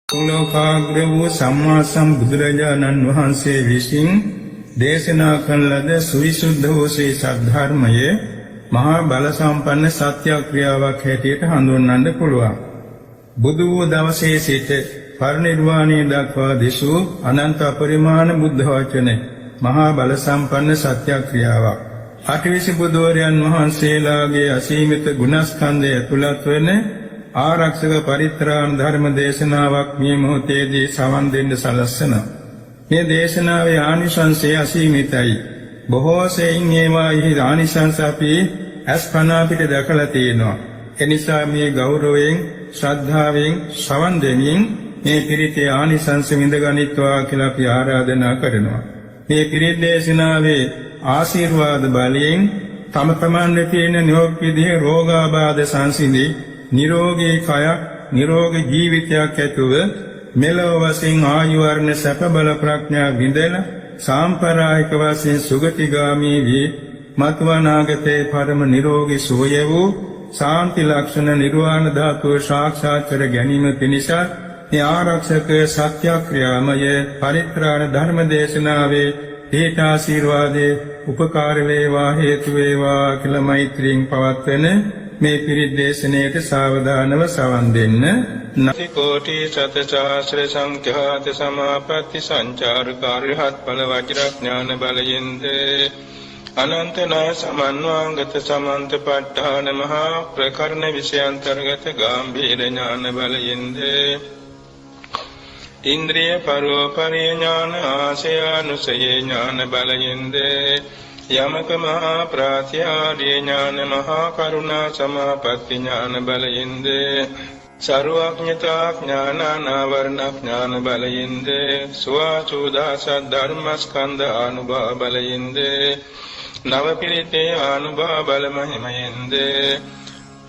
ලෝකාග්‍ර වූ සම්මා සම්බුදුරජාණන් වහන්සේ විසින් දේශනා කළ ලද සවිසුද්ධ වූ ශ්‍රී සද්ධර්මයේ මහා බල සම්පන්න සත්‍යක්‍රියාවක් හැටියට හඳුන්වන්න පුළුවන්. බුදු වූ දවසේ සිට පරිනිර්වාණය දක්වා දෙසූ අනන්ත අපරිමාණ බුද්ධ වචන මහා බල සම්පන්න සත්‍යක්‍රියාවක්. අටවිසි බුදුවරයන් වහන්සේලාගේ අසීමිත ගුණස්කන්ධය ඇතුළත් වන ආරක්ෂක පරිත්‍රාණ ධර්ම දේශනාවක් මේ මොහොතේදී සවන් දෙන්න සලස්සනවා. මේ දේශනාවේ ආනිසංසය අසීමිතයි. බොහෝ සෙයින් ඒවාෙහි ආනිසංස අපි අස්පන අපිට දැකලා තියෙනවා. එනිසා මේ ගෞරවයෙන් ශ්‍රද්ධාවෙන් සවන් දෙමින් මේ පිරිතේ ආනිසංස විඳගනිත්වා කියලා අපි ආරාධනා කරනවා. මේ පිරිත් දේශනාවේ ආශිර්වාද බලයෙන් තම තමන්ගේ තියෙන නිරෝග විදිහේ රෝගාබාධ සංසිඳී නිරෝගී කයක් නිරෝගී ජීවිතයක් ඇතුව මෙලොව වශයෙන් ආයු වර්ණ සැප බල ප්‍රඥා විඳලා සාම්ප්‍රායික වශයෙන් සුගතිගාමී වී මත්වනාගතේ පරම නිරෝගී සුවය වූ ශාන්ති ලක්ෂණ නිර්වාණ ධාතුව සාක්ෂාත් කර ගැනීම පිණිස මේ ආරක්ෂක සත්‍යක්‍රියාමය පරිත්‍රාණ ධර්ම දේශනාවේ හේත ආශිර්වාදේ උපකාර වේවා හේතු වේවා කියලා මෛත්‍රියෙන් පවත්වන මේ පිරිත් දේශනාවට සාවධානව සවන් දෙන්න. නති කෝටි සතසහස්‍ර සංඛ්‍යාත සමාපatti සංචාරකාරහත් ඵල වජ්‍රඥාන බලයෙන්ද අනන්ත නාය සමන්වාංගත සමන්ත ප ဋ ාණ මහා ප්‍රකරණ විෂයාන්තර්ගත ගාම්භීර ඥාන බලයෙන්ද ඉන්ද්‍රිය පරෝපරිය ඥාන ආශයානුසය ඥාන බලයෙන්ද යමක මහා ප්‍රාත්‍යාදී ඥාන මහා කරුණා සමාපatti ඥාන බලයෙන්ද සර්වඥතා ඥාන නාවරණ ඥාන බලයෙන්ද සුවාචුදාස ධර්මස්කන්ධ අනුභව බලයෙන්ද නව පිරිතේ අනුභව බල මහිමයෙන්ද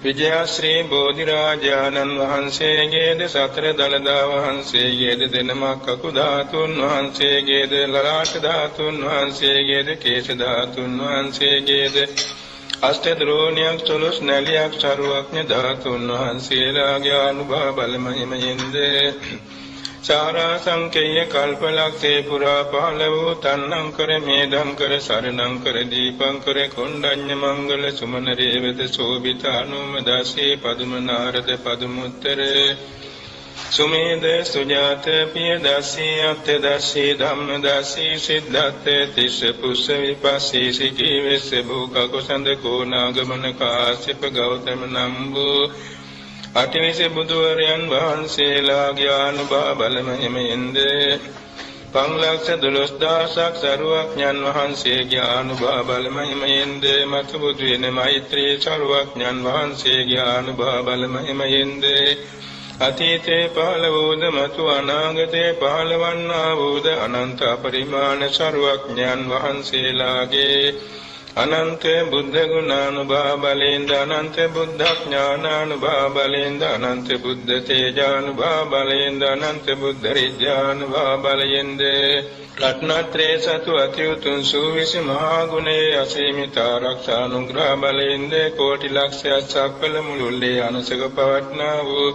විජයශ්‍රී බෝධිරාජානන් වහන්සේගේද සතර දළදා වහන්සේගේද දෙනමක් කකු ධාතුන් වහන්සේගේද ලලාට ධාතුන් වහන්සේගේද කේශ ධාතුන් වහන්සේගේද අෂ්ට ද්‍රෝණියක් චොළොස් නැලියක් සරුවක්ඥ ධාතුන් වහන්සේලාගේ අනුභව බල මහිමයෙන්ද චාරා සංකේය කල්පලක්ෂේ පුරා පහළ වූ තන්නංකර මේධංකර සරණංකර දීපංකර කොණ්ඩඤ්ඤ මංගල සුමන රේවත සෝභිත අනුමදාසේ පදුම නාරද පදුමුත්තර සුමේද සුජාත පිය දාසී අත් දාසී ධම්ම දාසී සිද්ධාත් තිස්ස පුස්ස විපස්සී සිකී වෙස්ස භූක කුසඳ කෝනාගමන කාශ්‍යප ගෞතම නම්බු අටවිසි බුදුවරයන් වහන්සේලාගේ අනුභව බල මහිමයෙන්ද 512000ක් සරුවඥන් වහන්සේගේ අනුභව බල මහිමයෙන්ද මතු බුදු වෙන මෛත්‍රී සරුවඥන් වහන්සේගේ අනුභව බල මහිමයෙන්ද අතීතේ පහළ වූද මතු අනාගතේ පහළවන්නා වූද අනන්ත පරිමාණ සරුවඥන් වහන්සේලාගේ අනන්ත බුද්ධ ගුණානුභව බලෙන්ද අනන්ත බුද්ධ ඥානානුභව බලෙන්ද අනන්ත බුද්ධ තේජානුභව බලෙන්ද අනන්ත බුද්ධ රිජ්ජානුභව බලෙන්ද රත්නත්‍රේ සතු අතිඋතුම් සූවිසි මහා ගුණේ අසීමිත ආරක්ෂානුග්‍රහ බලෙන්ද කෝටි ලක්ෂයක් සක්වල මුළුල්ලේ අනසක පවට්නා වූ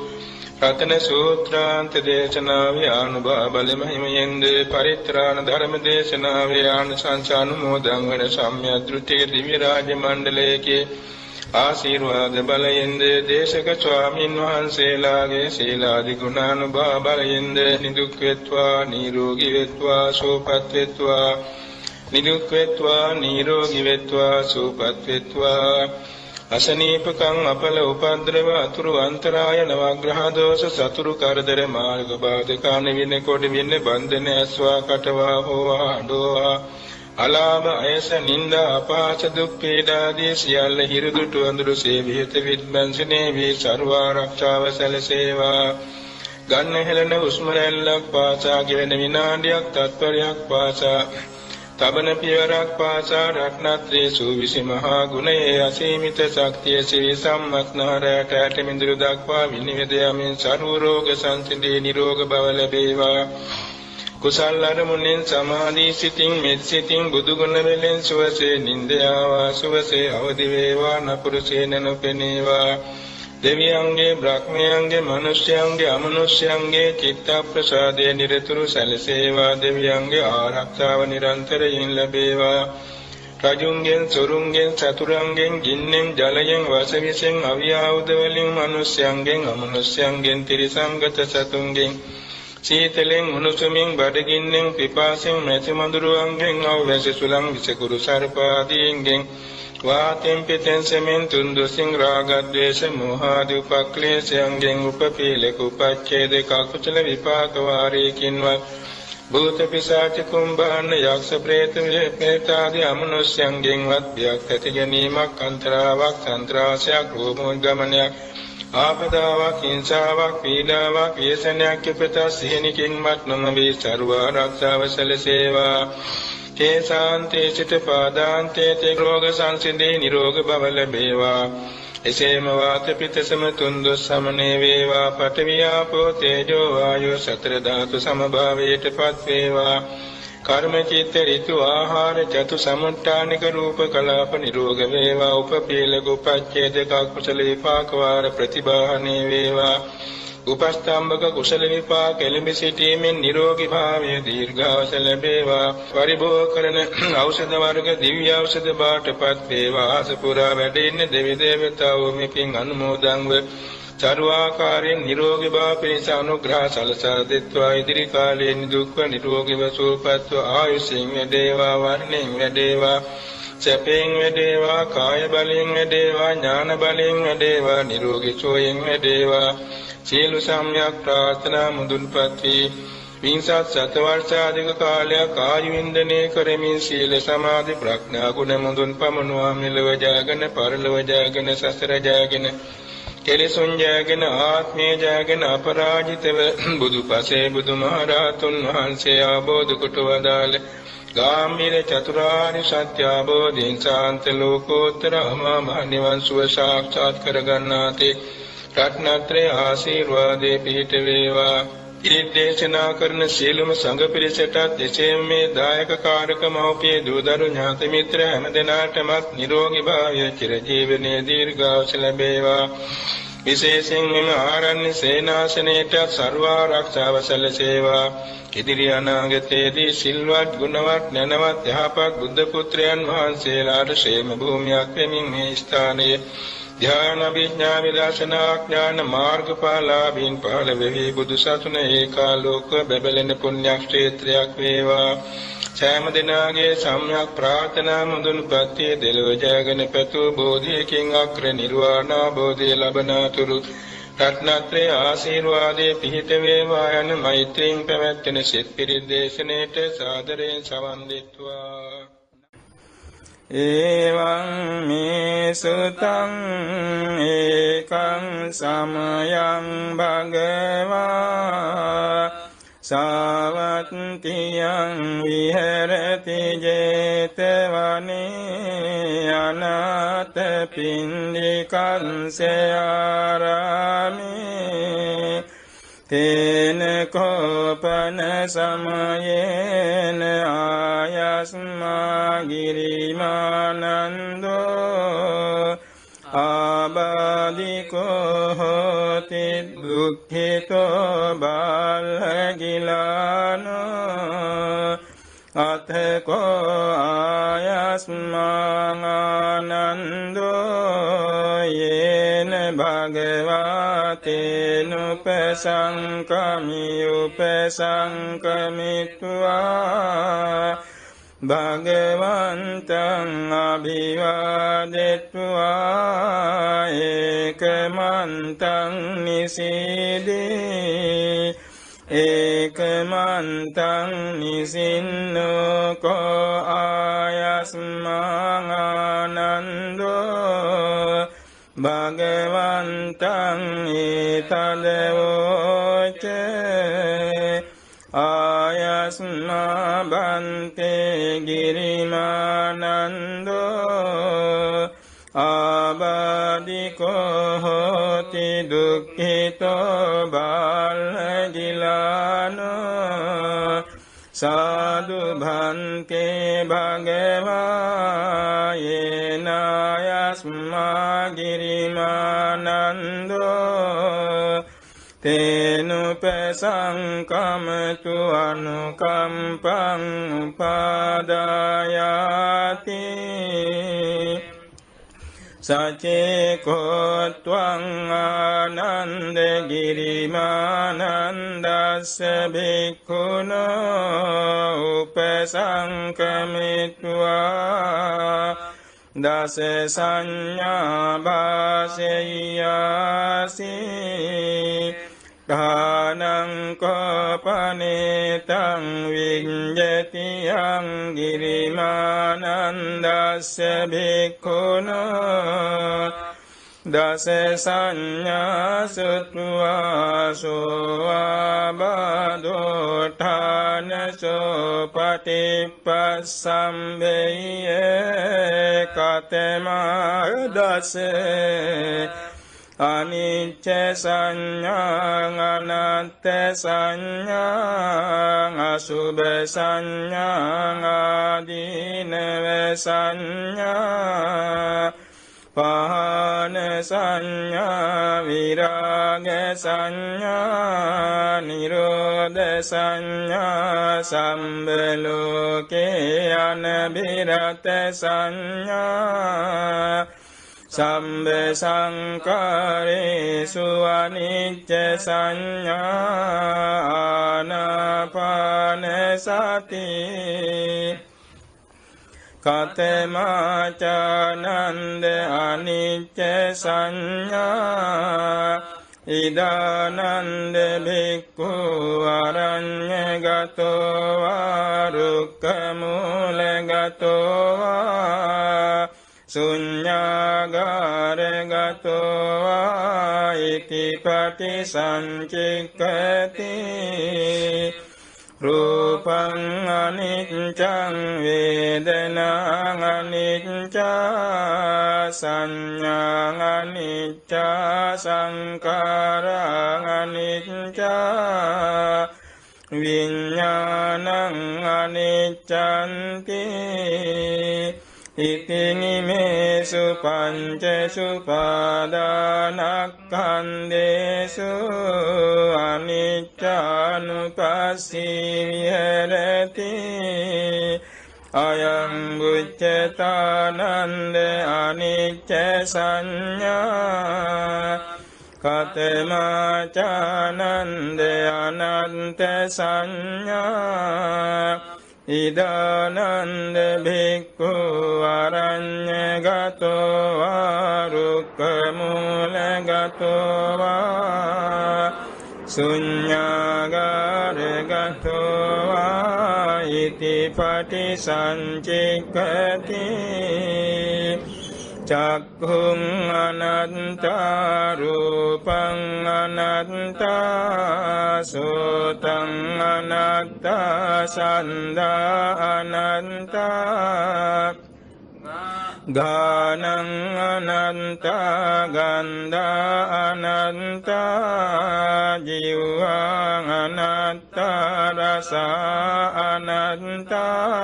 රතන සූත්‍රාන්ත දේශනාවේ අනුභව බල මහිමයෙන්ද පරිත්‍රාණ ධර්ම දේශනාවේ ආනිසංස අනුමෝදන් වන සම්්‍යද්ෘතික දිව්‍ය රාජ මණ්ඩලයේ ආශිර්වාද බලයෙන්ද දේශක ස්වාමින් වහන්සේලාගේ සීලාදි ගුණානුභව බලයෙන්ද නිදුක් වෙත්වා නිරෝගී වෙත්වා සුවපත් වෙත්වා නිදුක් වෙත්වා නිරෝගී වෙත්වා සුවපත් වෙත්වා අසනීපකං අපල උපද්‍රව අතුරු අන්තරාය නවග්‍රහ දෝෂ සතුරු කරදර මාර්ග බාධක අනිවින කොට වින්න බන්ධන ඇස්වා කටවා හෝවා අඩෝවා අලාභ අයස නිന്ദා අපහාස දුක් පීඩාදී සියල්ල හිරුදුටු අඳුරු සේවිත විද්මන්සනේ වී ਸਰව ආරක්ෂාව සැලසේවා ගන්න හෙළන හුස්ම රැල්ලක් පාසා ගෙවෙන විනාඩියක් තත්පරයක් පාසා තබන පියවරක් පාසා රත්නත්‍රේ සූවිසි මහා ගුණයේ අසීමිත ශක්තිය සිවි සම්මස්නහරයට ඇටමිඳුරු දක්වා විනිවිද යමින් සර්ව රෝග සංසිඳී නිරෝග බව ලැබේවා කුසල් අරමුණෙන් සමාධි සිතින් මෙත් සිතින් බුදු ගුණ වලින් සුවසේ නින්දයාවා සුවසේ අවදි වේවා නපුරුසේ නොපෙනේවා දෙවියන්ගේ බ්‍රහ්මයන්ගේ මනුෂ්‍යයන්ගේ අමනුෂ්‍යයන්ගේ චිත්ත ප්‍රසාදයේ නිරතුරු සැලසේවා දෙවියන්ගේ ආරක්ෂාව නිරන්තරයෙන් ලැබේවා රජුන්ගෙන් සොරුන්ගෙන් චතුරන්ගෙන් ගින්නෙන් ජලයෙන් වසවිසෙන් අවියාවුද වලින් මනුෂ්‍යයන්ගෙන් අමනුෂ්‍යයන්ගෙන් ත්‍රිසංගත සතුන්ගෙන් සීතලෙන් උණුසුමින් බඩගින්නෙන් පිපාසෙන් මැසි මඳුරුවන්ගෙන් අවැසි සුලං විසකුරු සර්පාදීන්ගෙන් වාතෙන් පිටෙන් සෙමෙන් තුන්දුසින් රාගද්වේෂ මෝහාදී උපක්ලේශයන්ගෙන් උපපීලක උපච්ඡේදක අකුසල විපාක වාරයකින්වත් භූත පිසාච කුම්භාන යක්ෂ ප්‍රේත ප්‍රේතාදී අමනුෂ්‍යයන්ගෙන්වත් බියක් ඇති ගැනීමක් අන්තරාවක් සන්ත්‍රාසයක් රෝමෝද්ගමනයක් ආපදාවක් හිංසාවක් පීඩාවක් ව්‍යසනයක් පිටත සිහිනකින්වත් නොමැවී සර්ව ආරක්ෂාව සැලසේවා කේසාන්තේ සිට පාදාන්තේ තේ රෝග සංසිඳී නිරෝග බව ලැබේවා එසේම වාත පිතසම තුන්දොස් සමනේ වේවා පඨවි ආපෝ තේජෝ වායෝ සතර ධාතු සමභාවයට පත් වේවා කර්ම චිත්ත ඍතු ආහාර චතු සමුත්ථානික රූප කලාප නිරෝග වේවා උපපීලක උපච්ඡේදක කුසල විපාක වාර ප්‍රතිබාහනේ වේවා උපස්තම්භක කුසල විපාක එළඹ සිටීමෙන් නිරෝගී භාවය දීර්ඝාස ලැබේවා පරිභෝග කරන ඖෂධ වර්ග දිව්‍ය ඖෂධ බාටපත් වේවා ආසපුරා වැඩෙන්න දෙවි දේවතාවෝ මෙකින් අනුමෝදන්ව චර්වාකාරයෙන් නිරෝගී භාව පිණිස අනුග්‍රහ සලසා දෙත්වා ඉදිරි කාලයේ නිදුක්ව නිරෝගීව සුවපත්ව ආයුෂයෙන් වැඩේවා වර්ණයෙන් වැඩේවා සැපයෙන් වැඩේවා කාය බලයෙන් වැඩේවා ඥාන බලයෙන් වැඩේවා නිරෝගී සෝයෙන් වැඩේවා සියලු සම්‍යක් ප්‍රාර්ථනා මුදුන්පත් වී විංසත් සතවර්ෂාධික කාලයක් ආයු වින්දනය කරමින් සීල සමාධි ප්‍රඥා ගුණ මුදුන් පමනුවා මෙලව ජයගෙන පරලොව ජයගෙන සසර ජයගෙන කෙලෙසුන් ජයගෙන ආත්මය ජයගෙන අපරාජිතව බුදුපසේ බුදුමහරහතුන් වහන්සේ ආબોධ කොට වදාළ ගාම්භීර චතුරාර්ය සත්‍ය අවබෝධයෙන් ශාන්ත ලෝකෝත්තර අමා මහ නිවන් සුව සාක්ෂාත් කරගන්නාතේ රත්නත්‍රේ ආශිර්වාදේ පිහිට වේවා ඉදේශනා කරන සීලම සංඝ පිරිසටත් එසේම මේ දායක කාරක මෞපිය දූදරු ඥාති මිත්‍ර හැමදෙනාටමත් නිරෝගී භාවය චිරජීවනයේ දීර්ඝායුෂ ලැබේවා විශේෂයෙන් මෙම ආරණ්‍ය සේනාසනයේට සර්ව ආරක්ෂාව සැලසේවා ඉදිරි අනාගතයේදී සිල්වත් ගුණවත් නැනවත් යහපත් බුද්ධ පුත්‍රයන් වහන්සේලාට ශේම භූමියක් වෙමින් මේ ස්ථානයේ ධ්‍යාන විඥා විදර්ශනා ඥාන මාර්ගඵලාභීන් පහළ වෙවි බුදු සසුන ඒකාලෝක බැබලෙන පුණ්‍ය ක්ෂේත්‍රයක් වේවා සෑම දිනාගේ සම්‍යක් ප්‍රාර්ථනා මුදුන්පත් දෙලොව ජයගෙන පැතු බෝධියකින් අග්‍ර නිර්වාණ බෝධිය ලබනාතුරු රත්නත්‍රේ ආශිර්වාදේ පිහිට වේවා යන මෛත්‍රියෙන් පැවැත්වෙන සිත් පිරිත් දේශනෙට සාදරයෙන් සවන් දෙත්වා එවං මේ සුතං ඒකං සමයං භගවා සාවත්තියං විහෙරති ජේතවනේ අනාථ පින්ඩිකංසයාරාමේ තේන කෝපන සමයේන ආයස්මා ගිරිමානන්දෝ ආබාධිකෝ හෝති දුක්ඛිතෝ බාලගිලානෝ අතකෝ ආයස්මානන්දෝ යේන භගවතේනුපසංකමි උපසංකමිත්වා භගවන්තං අභිවාදෙත්වා ඒකමන්තං නිසීදී ඒකමන්තං නිසින්නකෝ ආයස්මානන්දෝ භගවන්තං ඊතදවෝච ආයස්මා බන්තේ ගිරිමානන්දෝ ආබාධිකෝ හෝති දුක්ඛිතෝ බාලගිලානෝ සාදු භන්තේ භගවා යේනයස්මා ගිරිමානන්දෝ තේනුපසංකමතු අනුකම්පං උපාදායාති සචේකෝත්වං ආනන්ද ගිරිමානන්දස්ස භික්ඛුනෝ උපසංකමිත්වා දස සංඥා භාසෙය්‍යාසි ධානං කෝපනේතං විඤ්ඤති යං ගිරිමානන්දස්ස භික්ඛුනෝ දස සංඥා සුත්වා සෝවාබාධෝ ඨානසෝ පටිපස්සම්බෙය්‍ය කතමා දස අනිච්ච සංඥා අනත්ථ සංඥා අසුභ සංඥා ආදීනව සංඥා පහන සංඥා විරාග සංඥා නිරෝධ සංඥා සම්බලෝකේ අනබිරත සංඥා සම්බ සංකාරේසු අනිච්ච සංඥා ආනාපාන සති කතමාචානන්ද අනිච්ච සංඥා ඉදානන්ද භික්ඛු අරඤ්ඤගතෝ වා රුක්ඛමූලගතෝ වා ශුඤ්ඤාගාරගතෝ වා ඉතිපටි සංචික්ඛති රූපං අනිච්චං වේදනං අනිච්චා සංඥාං අනිච්චා සංකාරං අනිච්චා විඤ්ඤාණං අනිච්ඡන්ති ඉතිනිමේසු පංචසු පාදානස්කන්ධේසු අනිච්චානුපස්සී විහෙරති අයං උච්චතානන්ද අනිච්ච සංඥා කතමාචානන්ද අනන්ත සංඥා ඉදානන්ද භික්ඛු අරඤ්ඤගතෝ වා රුක්ඛමූලගතෝ වා ශුඤ්ඤාගාරගතෝ වා ඉතිපටි සංචික්ඛති චක්ඛුං අනන්තා රූපං අනන්තා සෝතං අනන්තා සන්ධා අනන්තා ගානං අනන්තා ගන්ධා අනන්තා ජීවං අනන්තා රස අනන්තා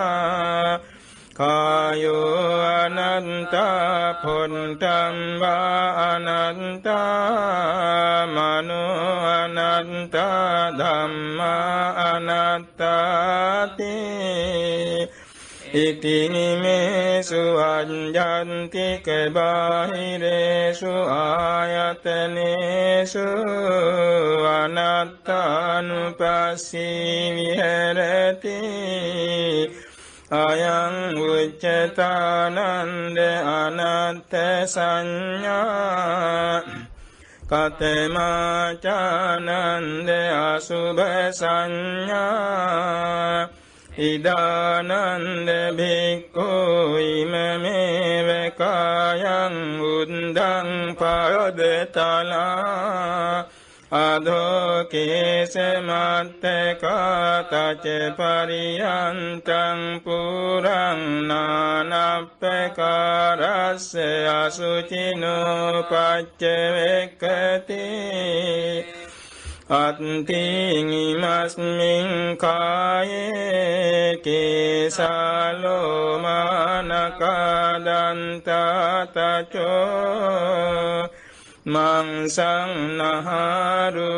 කායෝ අනන්තා පොණ්ඨම්බා අනන්තා මනෝ අනන්තා ධම්මා අනත්තාති ඉතිනිමේසු අඤ්ඤන්තික බාහිරේසු ආයතනේසු අනත්තානුපස්සී විහෙරති අයං උච්චතානන්ද අනත්ථ සංඥා කතමාචානන්ද අසුභ සංඥා ඉදානන්ද භික්ඛු ඉමමේව කායං උද්ධං පයදතලා අධෝකේස මත්තකාතච පරියන්තං පුරං නානප්පකාරස්ස අසුචිනෝ පච්චවෙක්ඛති අත්තිං කායේ කේසාලෝ මානකාදන්තතචෝ මංසං නහරු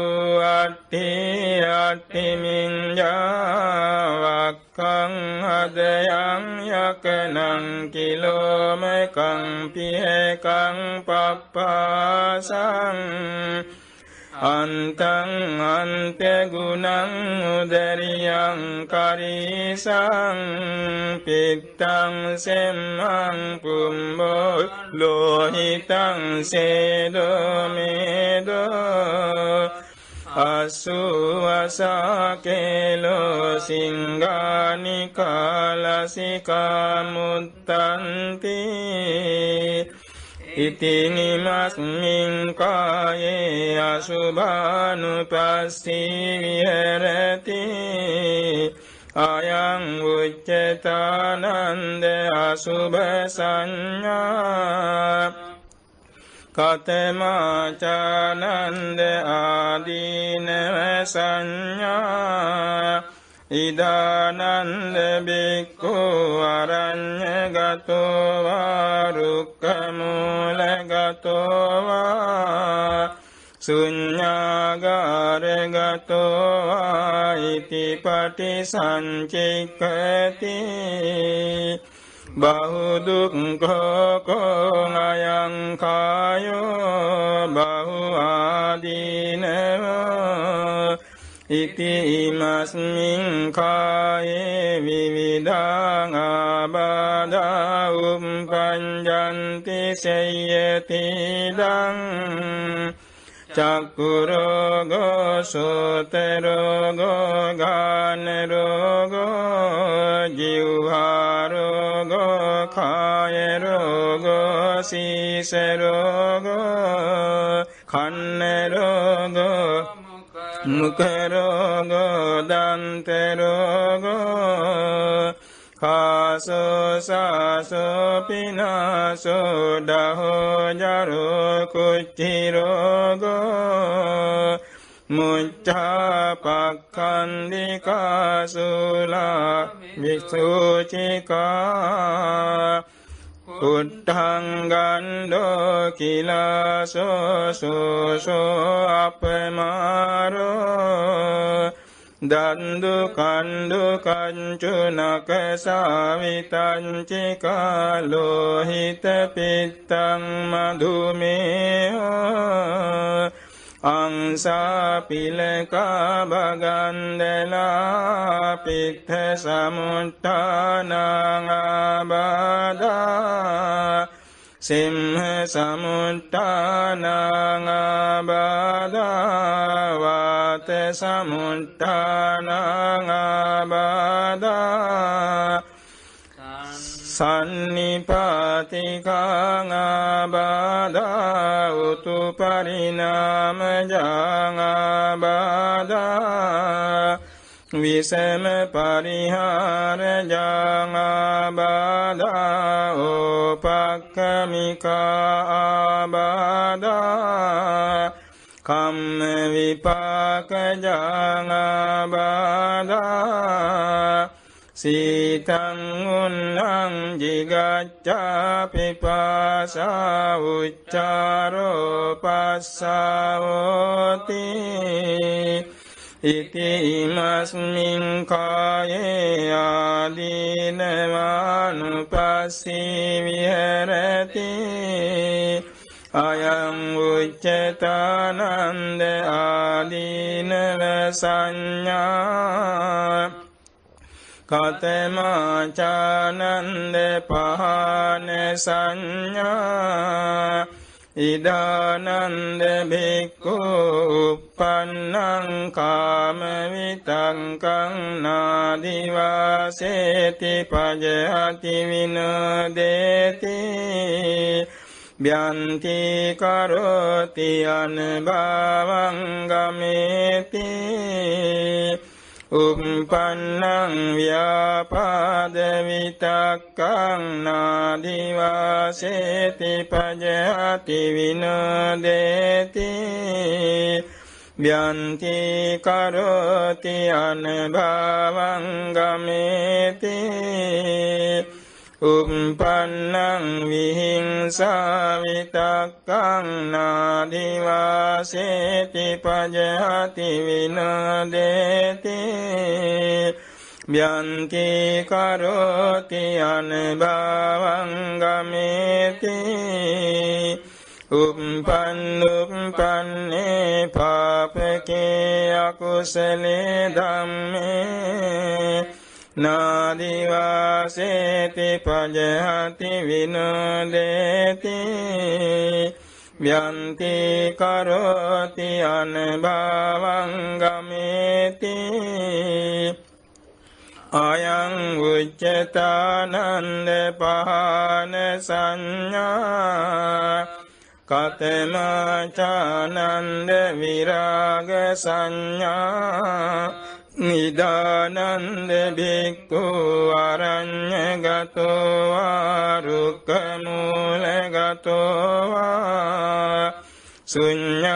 අට්ඨිමිඤ්ඤාවක්ඛං හදයං යකනං කිලෝමකං පිහෙකං පප්පාසං අන්තං අන්තගුණං උදරියං කරිසං පිත්තං සෙම්මං පුම්බෝ ලෝහිතං සේදෝ මේදෝ අසුවසකේලෝ සිංගානි කාලසිකා මුත්තන්ති ඉතිනිමස්මින් කායේ අසුභානුපස්සී විහෙරති අයං උච්චතානන්ද අසුභ සංඥා කතමාචානන්ද ආදීනව සංඥා ඉදානන්ද බික්ඛු අරඤ්ඤගතෝ වා රුක්ඛමූලගතෝ වා ශුඤ්ඤාගාරගතෝ වා ඉතිපටි සංචික්ඛති බහුදුක්ඛෝ කෝ අයං කායෝ බහු ආදීනවෝ ඉති ඉමස්මින් කායේ විවිධං ආබාධා උප්පඤ්ඤන්ති සේයති දං චක්ඛු රෝගෝ සෝත රෝගෝ ගාන රෝගෝ ජීවහා රෝගෝ කාය රෝගෝ සීස රෝගෝ කන්න රෝගෝ මුඛ රෝගෝ දන්ත රෝගෝ කාසෝ සාසෝ පිනාසෝ ඩහෝ ජරෝ කුච්චි රෝගෝ මුච්ඡා පක්ඛන්දිකා සුලා විසුචිකා උට්ඨං ගණ්ඩෝ කිලාසෝ සෝසෝ අපමාරෝ දන්දු කණ්ඩු කංචුනක සාවිතං චිකාලෝහිත පිත්තං මධුමේහෝ අංසා පිලකා භගන්දලා පිත්ත සමුට්ඨානං ආබාධා සිම්හ සමුට්ඨානං ආබාධා වාත සමුට්ඨානං ආබාධා සන්නිපාතිකං ආබාධා උතු පරිණාමජං ආබාධා විසම පරිහාරජං ආබාධා ඕපක්ඛමිකා ආබාධා කම්ම විපාකජං ආබාධා සීතං උන්නං ජිගච්ඡා පිපාසා උච්චාරෝ පස්සාවෝති ඉති ඉමස්මින් කායේ ආදීනවානුපස්සී විහෙරති අයං උච්චතානන්ද ආදීනව සංඥා කතමාචානන්ද පහන සංඥා ඉදානන්ද භික්ඛු uppannං කාම විතංකං නාදිවාසේති පජහති විනෝදේති භ්‍යන්ති කරෝති අනභවං ගමේති uppannං ව්‍යාපාද විතක්කං නාදිවාසේති පජහති විනෝදේති ව්‍යන්ති කරෝති අනභවං ගමේති උප්පන්නං විහිංසා විතක්කං නාදිවාසේති පජහති විනෝදේති ව්‍යන්ති කරෝති අනභවං ගමේති උප්පන්නේ පාපකේ අකුසලේ ධම්මේ නාදිවාසේති පජහති විනෝදේති ව්‍යන්ති කරෝති අනභවං ගමේති අයං උච්චතානන්ද පහන සංඥා කතමාචානන්ද විරාග සංඥා නිදානන්ද භික්ඛු අරඤ්ඤගතෝ වා රුක්ඛමූලගතෝ වා ශුඤ්ඤාගාරගතෝ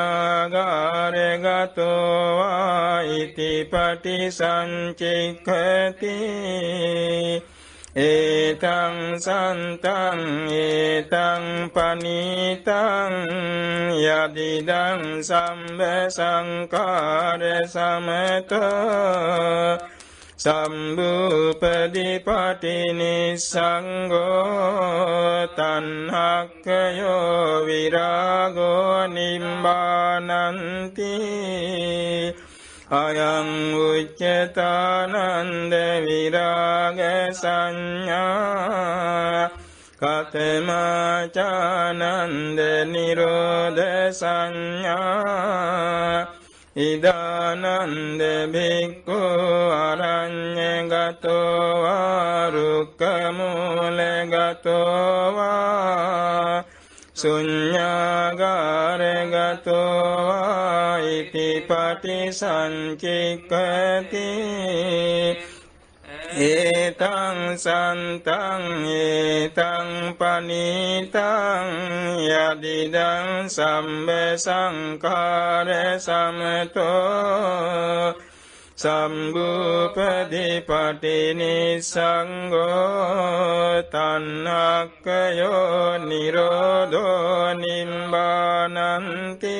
වා ඉතිපටි සංචික්ඛති ඒතං සන්තං ඒතං පනීතං යදිදං සම්බ සංඛාර සමතෝ සම්බුපදීපටි නිස්සංගෝ තණ්හක්ඛයෝ විරාගෝ නිබ්බානන්ති අයං උච්චතානන්ද විරාග සංඥා කතමාචානන්ද නිරෝධ සංඥා ඉදානන්ද භික්ඛු අරඤ්ඤගතෝ වා රුක්ඛමූලගතෝ වා ශුඤ්ඤාගාරගතෝ වා ඉතිපටි සංචික්ඛති ඒතං සන්තං ඒතං පනීතං යදිදං සම්බ සංඛාර සමතෝ සම්බුපදීපටි නිස්සංගෝ තණ්හක්ඛයෝ නිරෝධෝ නිබ්බානන්ති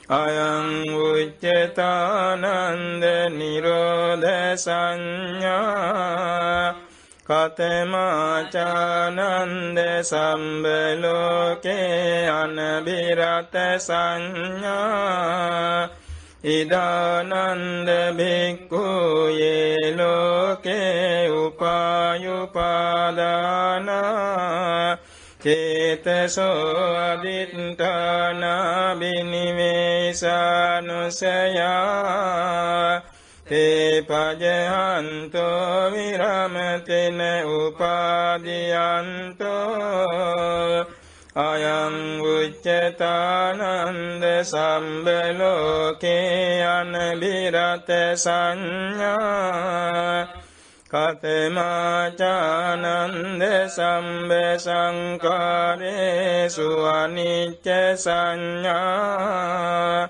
අයං උච්චතානන්ද නිරෝධ සංඥා කතමාචානන්ද සම්බලෝකේ අනබිරත සංඥා ඉදානන්ද භික්ඛු යේ ලෝකේ උපායුපාදානා චේතසෝ අදිත්තානා බිනිවේසානුසයා තේ පජහන්තෝ විරමතෙන උපාදියන්තෝ අයං උච්චතානන්ද සම්බලෝකේ අනබිරත සංඥා කතමාචානන්ද සම්බ සංඛාරේසු අනිච්ච සංඥා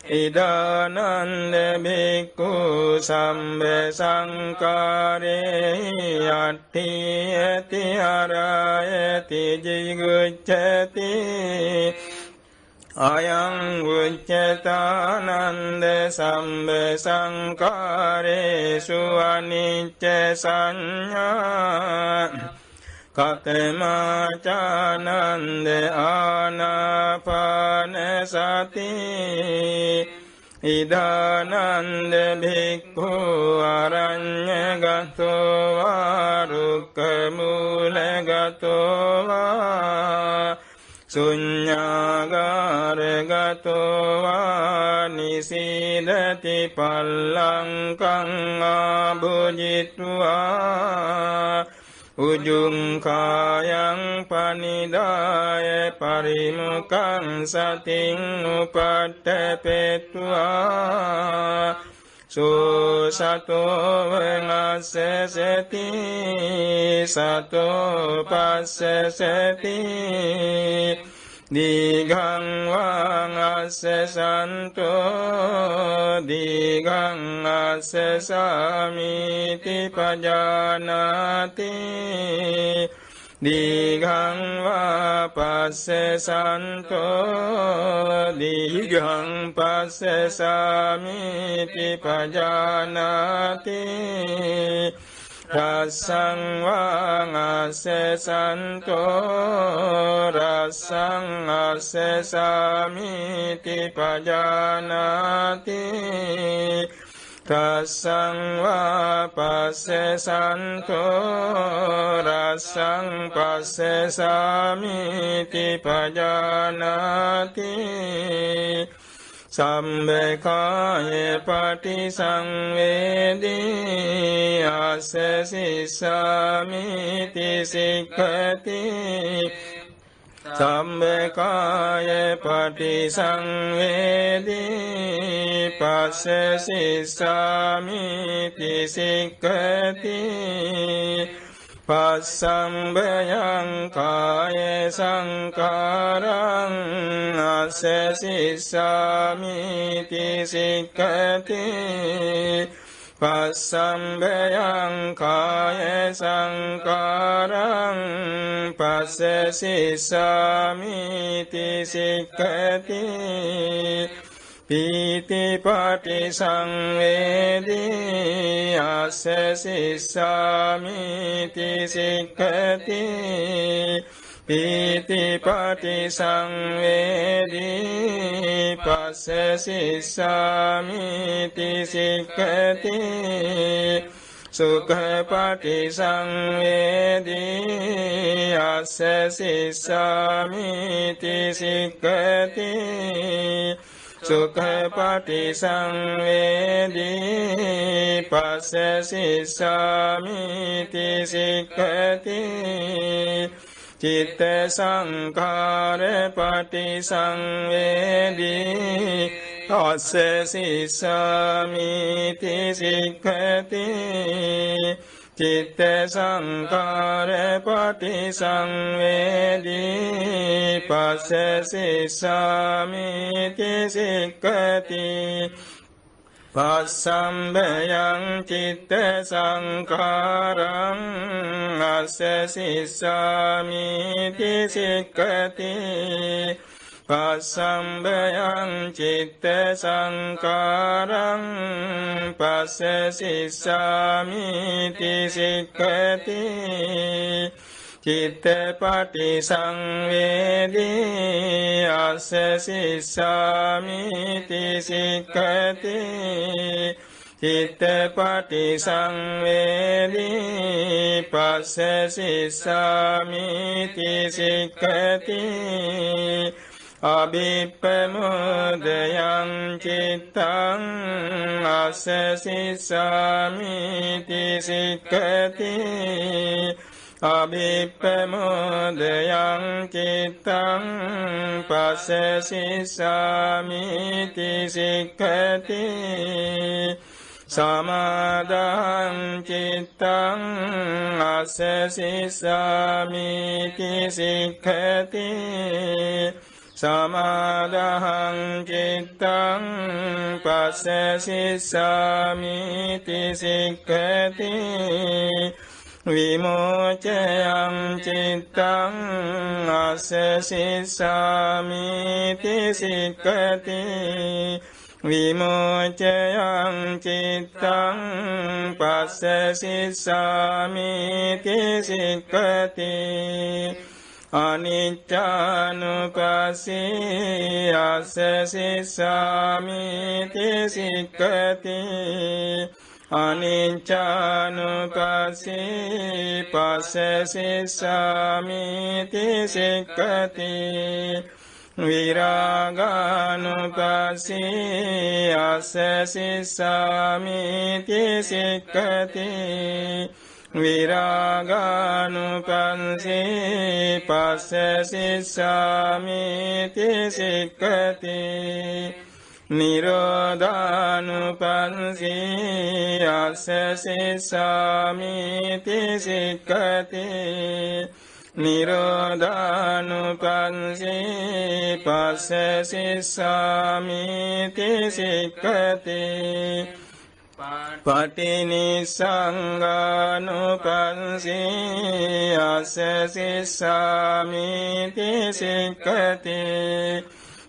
ඉදානන්ද භික්ඛු සම්බ සංඛාරේ අට්ඨියති අරායති ජිගුච්ඡති අයං උච්චතානන්ද සම්බ සංඛාරේසු අනිච්ච සංඥා කතමාචානන්ද ආනාපාන සති ඉදානන්ද භික්ඛු අරඤ්ඤගතෝ වා රුක්ඛමූලගතෝ වා ශුඤ්ඤාගාරගතෝ වා නිසීදති පල්ලංකං ආභුජිත්වා උජුං කායං පනිදාය පරිමුඛං සතින් උපට්ඨපෙත්වා සෝ සතෝ වනස්සසති සතෝ පස්සසති දීඝං වං අස්සසන්තෝ දීඝං අස්සසාමිති පජානාති දීඝං වා පස්සසන්තෝ දීඝං පස්සසාමිති පජානාති රස්සං වං අස්සසන්තෝ රස්සං අස්සසාමිති පජානාති රස්සං වා පස්සසන්තෝ රස්සං පස්සසාමිති පජානාති සම්බකාය පටිසංවේදී අස්සසිස්සාමිති සික්ඛති සම්බකාය පටිසංවේදී පස්සසිස්සාමිති සික්ඛති පස්සම්බයං කාය සංකාරං අස්සසිස්සාමිති සික්ඛති පස්සම්බයං කාය සංකාරං පස්සසිස්සාමිති සික්ඛති පීති පටිසංවේදී අස්සසිස්සාමිති සික්ඛති පීති පටිසංවේදී පස්සසිස්සාමිති සික්ඛති සුඛ පටිසංවේදී අස්සසිස්සාමිති සික්ඛති සුඛ පටිසංවේදී පස්සසිස්සාමිති සික්ඛති චිත්ත සංඛාර පටිසංවේදී අස්සසිස්සාමිති සික්ඛති චිත්ත සංඛාර පටිසංවේදී පස්සසිස්සාමිති සික්ඛති පස්සම්බයං චිත්ත සංඛාරං අස්සසිස්සාමිති සික්ඛති පස්සම්බයං චිත්ත සංඛාරං පස්සසිස්සාමිති සික්ඛති චිත්ත පටිසංවේදී අස්සසිස්සාමිති සික්ඛති චිත්ත පටිසංවේදී පස්සසිස්සාමිති සික්ඛති අභිප්පමෝදයං චිත්තං අස්සසිස්සාමිති සික්ඛති අභිප්පමෝදයං චිත්තං පස්සසිස්සාමිති සික්ඛති සමාදාං චිත්තං අස්සසිස්සාමිති සික්ඛති සමාදාං චිත්තං පස්සසිස්සාමිති සික්ඛති විමෝචයං චිත්තං අස්සසිස්සාමිති සික්ඛති විමෝචයං චිත්තං පස්සසිස්සාමිති සික්ඛති අනිච්චානුපස්සී අස්සසිස්සාමිති සික්ඛති අනිච්චානුපස්සී පස්සසිස්සාමිති සික්ඛති විරාගානුපස්සී අස්සසිස්සාමිති සික්ඛති විරාගානුපස්සී පස්සසිස්සාමිති සික්ඛති නිරෝධානුපස්සී අස්සසිස්සාමිති සික්ඛති නිරෝධානුපස්සී පස්ස සිස්සාමිති සික්ඛති පටිනිස්සංගානුපස්සී අස්ස සිස්සාමිති සික්ඛති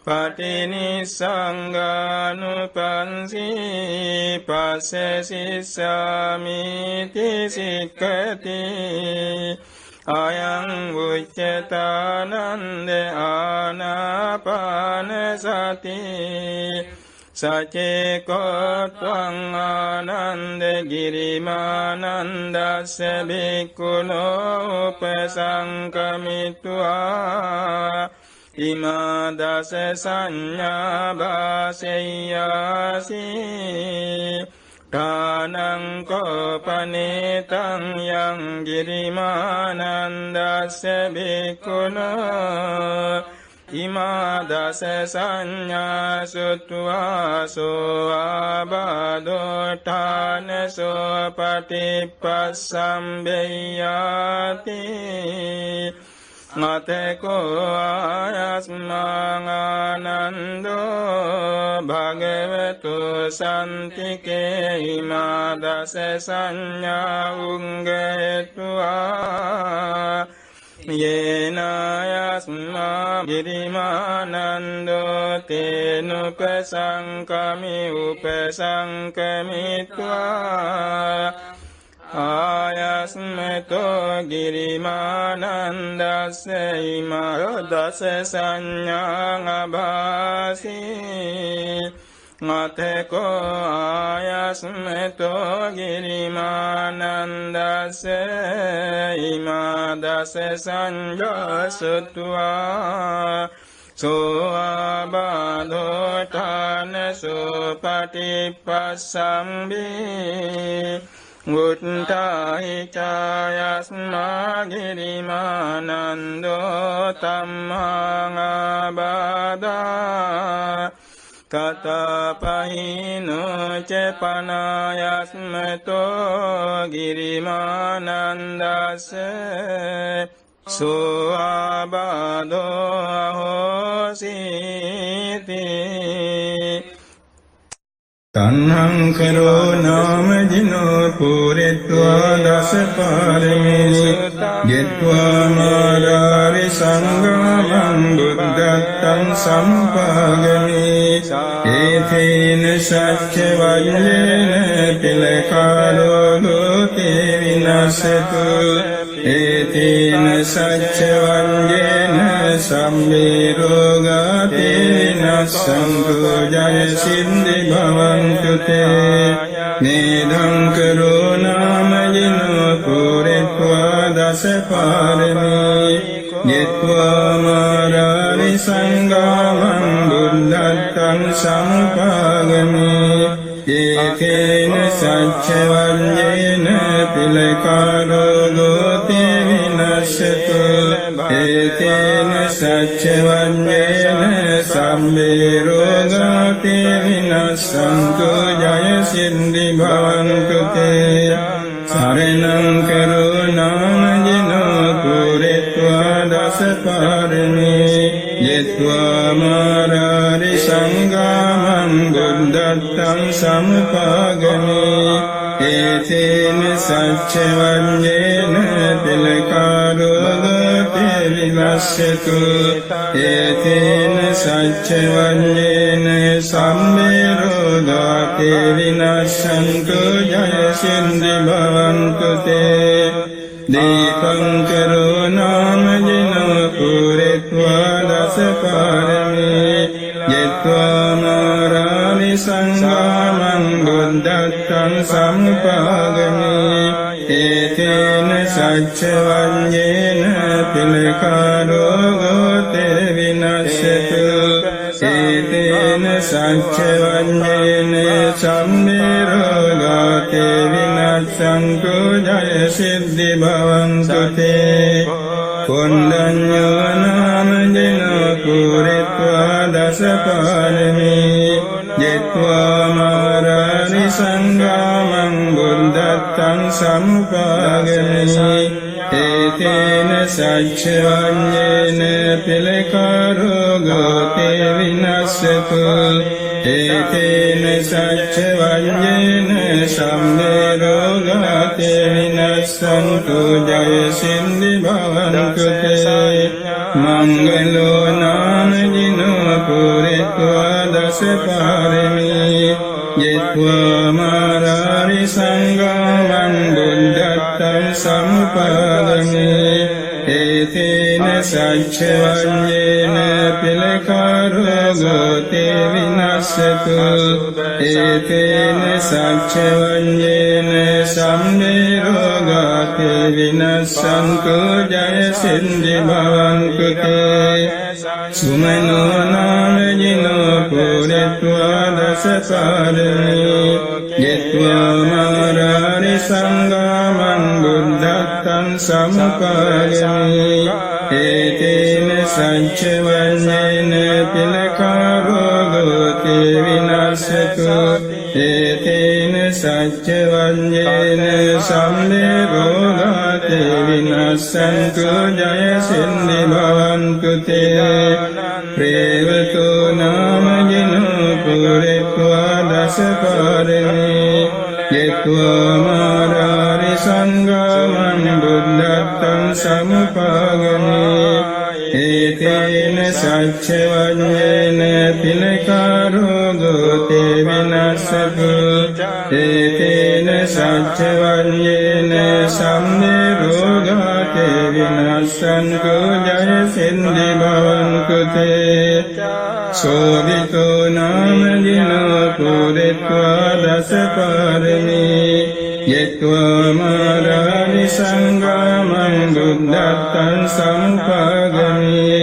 පටිනිස්සංගානුපස්සී පස්ස සිස්සාමිති සික්ඛති අයං උච්චතානන්ද ආනාපාන සති සචේකෝ ත්වං ආනන්ද ගිරිමානන්දස්ස භික්ඛුනෝ උපසංකමිත්වා ඉමා දස සංඥා භාසෙය්‍යාසී ඨානං කෝපනේතං යං ගිරිමානන්දස්ස භික්ඛුනෝ ඉමා දස සංඥා සුත්වාසෝ ආබාධෝ ඨානසෝ පටිපස්සම්බෙය්‍යාති මතකෝ ආයස්මාං ආනන්දෝ භගවතු සන්තිකේ ඉමා දස සංඥා උංගේत्वा යේනායස්මා ගිරිමානන්දෝ තේනුපසංකමි උපසංකමිत्वा ආයස්මතෝ ගිරිමානන්දස්ස ඉමා දස සංඥාං අභාසී මතකෝ ආයස්මතෝ ගිරිමානන්දස්ස ඉමා දස සංඥා සුත්වා සෝ ආබාධෝ ඨානසෝ පටිපස්සම්බේ උත්ථාහි චායස්මා ගිරිමානන්දෝ තම්මාං ආබාධා තතපහිනෝ ච පනායස්මතෝ ගිරිමානන්දස්ස සෝ ආබාධෝ අහෝසීති තණ්හං කරෝ නාමජිනෝ පුරෙත්වා දස පාරමී ගෙත්වා මාරාරි සංගමං බුද්ධත්තං සම්පාගමේ ඒතේන සච්ච වල්ලේන පිලකාලෝ ලෝකේ විනාශතු ඒතේන සච්ච වල්ලේන සම්මේ රෝගාතේ විනාශන්තු ජය සින්දි භවන්තු තේ නේදං කරෝ නාමජිනෝ පුරෙත්වා දස පාරමී යෙත්වා මාරාරි සංගමං බුද්ධත්තං සම්පාගමේ ඒකේන සච්ච වල්ලේන පිලකාරෝ ලෝකේ විනාශතු ඒකේන සච්ච වල්ලේන සම්මේ රෝගාතේ විනාශන්තු ජය සින්දි භවන්තු තේ සරණං කරෝ නාමජිනෝ පුරෙත්වා දස පාරමී යෙත්වා මාරාරි සංගමං බුද්ධත්තං සම්පාගමේ ඒතේන සච්ච වල්ලේන පිලකාරෝ ලෝකේ විනාශතු ඒතේන සච්ච වල්ලේන සම්මේ රෝගාතේ විනාශන්තු ජය සින්දි භවන්තු තේ දීපං කරෝ නාමජිනෝ පුරෙත්වා දස පාරමී යෙත්වා මාරාමි සංගමං බුද්ධත්තං සම්පාගමේ ඒතේන සච්ච වල්ලේන පිලකාරෝ ලෝකේ විනාශතු ඒතේන සච්ච වල්ලේන සම්මේ රෝගාතේ විනාශන්තු ජය සිද්ධි භවන්තු තේ කොණ්ඩඤ්ඤෝ නාමජිනෝ පුරෙත්වා දස පාරමී යෙත්වා මාරාරි සංගමං බුද්ධත්තං බුද්ධත්තං සමුපාගමි ඒතේන සච්චවඤ්ඤේන පිලකාරෝගෝ තේ විනස්සතු ඒතේන සච්චවඤ්ඤේන සම්මේ රෝගා තේ විනස්සන්තු ජය සින්දි භවන්තු තේ මංගලෝ නාමජිනෝ පුරිත්වා දස පාරමී යත්වා මාරාරි සංඝං බුද්ධත්තං සමුපාදමි ඒතේන සච්චවඤ්ඤේන පිලකාරෝගෝ තේ විනස්සතු ඒතේන සච්චවඤ්ඤේන සම්මේ රෝගා තේ විනස්සන්තු ජය සින්දි භවන්තු තේ සුමනෝ නාමජිනෝ පුරිත්වා දස පාරමී යත්වා මාරාරි සංඝං බුද්ධත්තං සමුපාදමි ඒතේන සච්චවඤ්ඤේන පිලකාරෝගෝ තේ විනස්සතු ඒතේන සච්චවඤ්ඤේන සම්මේ රෝගා තේ විනස්සන්තු ජය සින්දි භවන්තු තේ ප්‍රේවතෝ නාමජිනෝ පුරිත්වා දස පාරමී යත්වා මාරාරි සංඝං බුද්ධත්තං සමුපාගමි ඒතේන සච්චවඤ්ඤේන පිලකාරෝගෝ තේ විනස්සතු ඒතේන සච්චවඤ්ඤේන සම්මේ රෝගා තේ විනස්සන්තු ජය සින්දි භවන්තු තේ සෝදිතෝ නාමජිනෝ පුරිත්වා දස පාරමී යත්වා මාරාරි සංඝං බුද්ධත්තං සමුපාගමි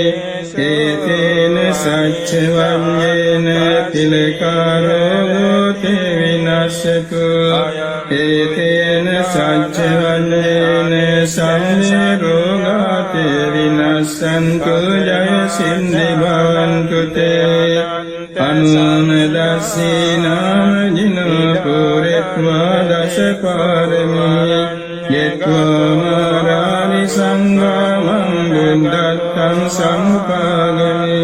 ඒතේන සච්චවඤ්ඤේන පිලකාරෝගෝ තේ විනස්සතු ඒතේන සච්චවඤ්ඤේන සම්මේ රෝගා තේ විනස්සන්තු ජය සින්දි භවන්තු තේ අනුමදස්සී නාමජිනෝ පුරිත්වා දස පාරමී යත්වා මාරාරි සංඝං බුද්ධත්තං සමුපාගමි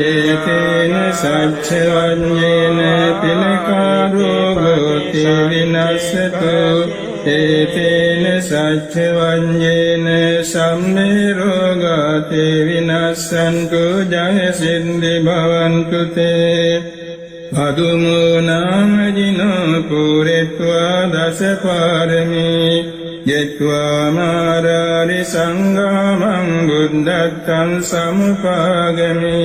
ඒතේන සච්චවඤ්ඤේන පිලකාරෝගෝ තේ විනස්සතු ඒතේන සච්චවඤ්ඤේන සම්මේ රෝගා තේ විනස්සන්තු ජය සින්දි භවන්තු තේ පදුමෝ නාමජිනෝ පුරිත්වා දස පාරමී යත්වා මාරාරි සංඝං බුද්ධත්තං සමුපාගමි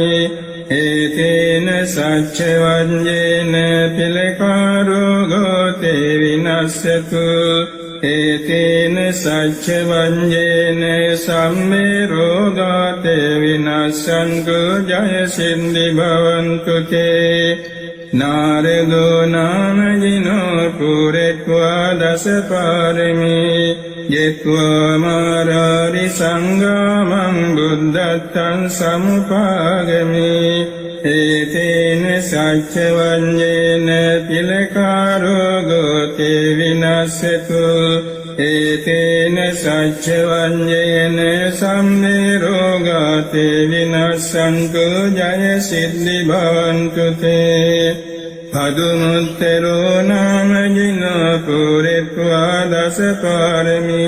ඒතේන සච්චවඤ්ඤේන පිලකාරෝගෝ තේ විනස්සතු ඒතේන සච්චවඤ්ඤේන සම්මේ රෝගා තේ විනස්සන්තු ජය සින්දි භවන්තු තේ නාරදෝ නාමජිනෝ පුරිත්වා දස පාරමී යත්වා මාරාරි සංඝං බුද්ධත්තං සමුපාගමි ඒතේන සච්චවඤ්ඤේන පිලකාරෝගෝ තේ විනස්සතු ඒතේන සච්චවඤ්ඤේන සම්මේ රෝගා තේ විනස්සන්තු ජය සින්දි භවන්තු තේ පදුමුත්තරෝ නාමජිනෝ පුරිත්වා දස පාරමී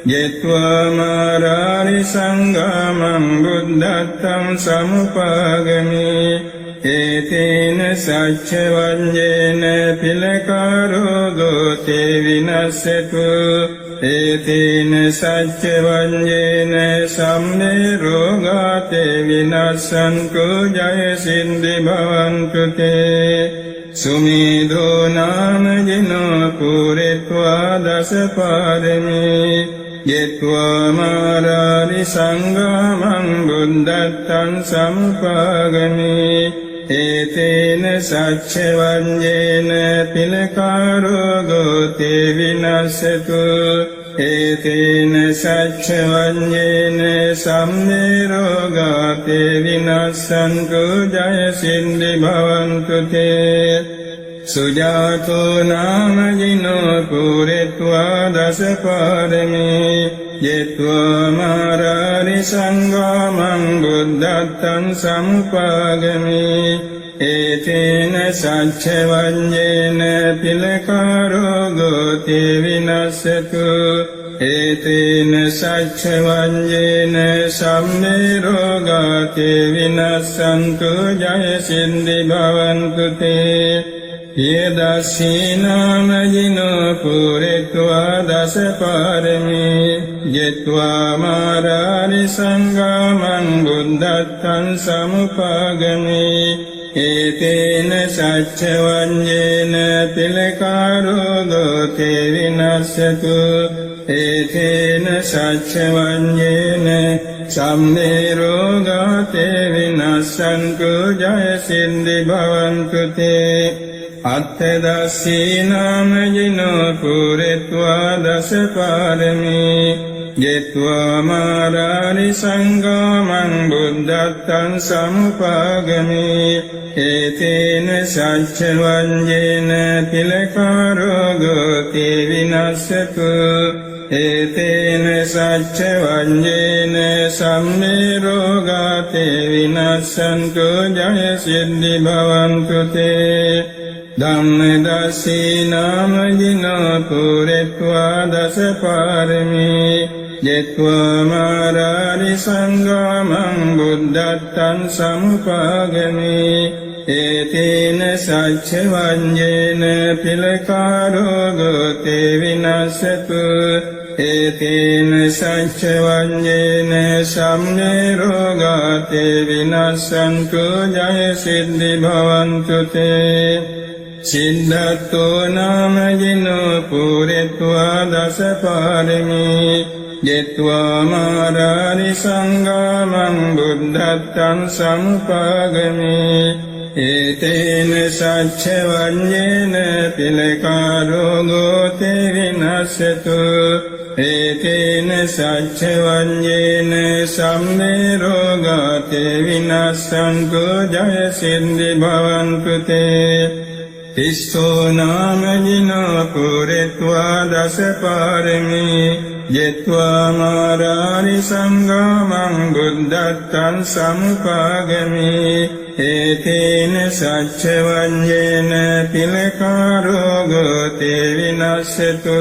යත්වා මාරාරි සංඝං බුද්ධත්තං සමුපාගමි ඒතේන සච්චවඤ්ඤේන පිලකාරෝගෝ තේ විනස්සතු ඒතේන සච්චවඤ්ඤේන සම්මේ රෝගා තේ විනස්සන්තු ජය සින්දි භවන්තු තේ සුමේධෝ නාමජිනෝ පුරිත්වා දස පාරමී යත්වා මාරාරි සංඝං බුද්ධත්තං සමුපාගමි ඒතේන සච්චවඤ්ඤේන පිලකාරෝගෝ තේ විනස්සතු ඒතේන සච්චවඤ්ඤේන සම්මේ රෝගා තේ විනස්සන්තු ජය සින්දි භවන්තු තේ සුජාතෝ නාමජිනෝ පුරෙත්වා දසපාරමී යෙත්වා මාරාරි සංගාමං බුද්ධත්තං සමුපාගමී ඒතේන සච්චවඤ්ඤේන පිලකාරෝ ගෝති විනස්සතු ඒතේන සච්චවඤ්ඤේන සම්මේ රෝගාති විනස්සන්තු ජය සින්දි භවන්තු තේ යදස්සීනාමජිනෝ පුරෙත්වා දසපාරමී යෙත්වා මාරාරි සංගාමං බුද්ධත්තං සමුපාගමී ඒතේන සච්චවඤ්ඤේන පිලකාරෝ ගෝති විනස්සතු ඒතේන සච්චවඤ්ඤේන සම්මේ රෝගාති විනස්සන්තු ජය සින්දි භවන්තු තේ අත්තදස්සීනාමජිනෝ පුරෙත්වා දසපාරමී යෙත්වා මාරාරි සංගාමං බුද්ධත්තං සමුපාගමී ඒතේන සච්චවඤ්ඤේන පිලකාරෝ ගෝති විනස්සතු ඒතේන සච්චවඤ්ඤේන සම්මේ රෝගාති විනස්සන්තු ජය සිද්ධි භවන්තු තේ ධම්මදස්සීනාමජිනෝ පුරෙත්වා දසපාරමී යෙත්වා මාරාරි සංගාමං බුද්ධත්තං සමුපාගමී ඒතේන සච්චවඤ්ඤේන පිලකාරෝ ගෝති විනස්සතු ඒතේන සච්චවඤ්ඤේන සම්මේ රෝගාති විනස්සන්තු ජය සිද්ධි භවන්තු තේ සිද්ධාර්ථෝ නාමජිනෝ පුරෙත්වා දසපාරමී යෙත්වා මාරාරි සංගාමං බුද්ධත්තං සමුපාගමී ඒතේන සච්චවඤ්ඤේන පිලකාරෝ ගෝති විනස්සතු ඒතේන සච්චවඤ්ඤේන සම්මේ රෝගාති විනස්සන්තු ජය සින්දි භවන්තු තේ තිස්සෝ නාමජිනෝ පුරෙත්වා දසපාරමී යෙත්වා මාරාරි සංගාමං බුද්ධත්තං සමුපාගමී ඒතේන සච්චවඤ්ඤේන පිලකාරෝ ගෝති විනස්සතු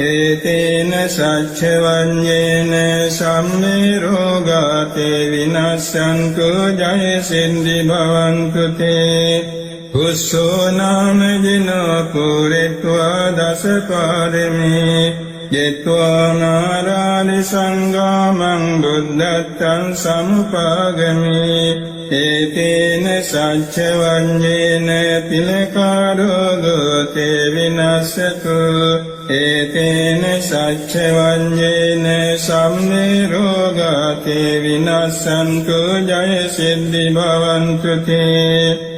ඒතේන සච්චවඤ්ඤේන සම්මේ රෝගාති විනස්සන්තු ජය සින්දි භවන්තු තේ කුස්සෝ නාමජිනෝ පුරෙත්වා දසපාරමී යෙත්වා මාරාරි සංගාමං බුද්ධත්තං සමුපාගමී ඒතේන සච්චවඤ්ඤේන පිලකාරෝ ගෝති විනස්සතු ඒතේන සච්චවඤ්ඤේන සම්මේ රෝගාති විනස්සන්තු ජය සිද්ධි භවන්තු තේ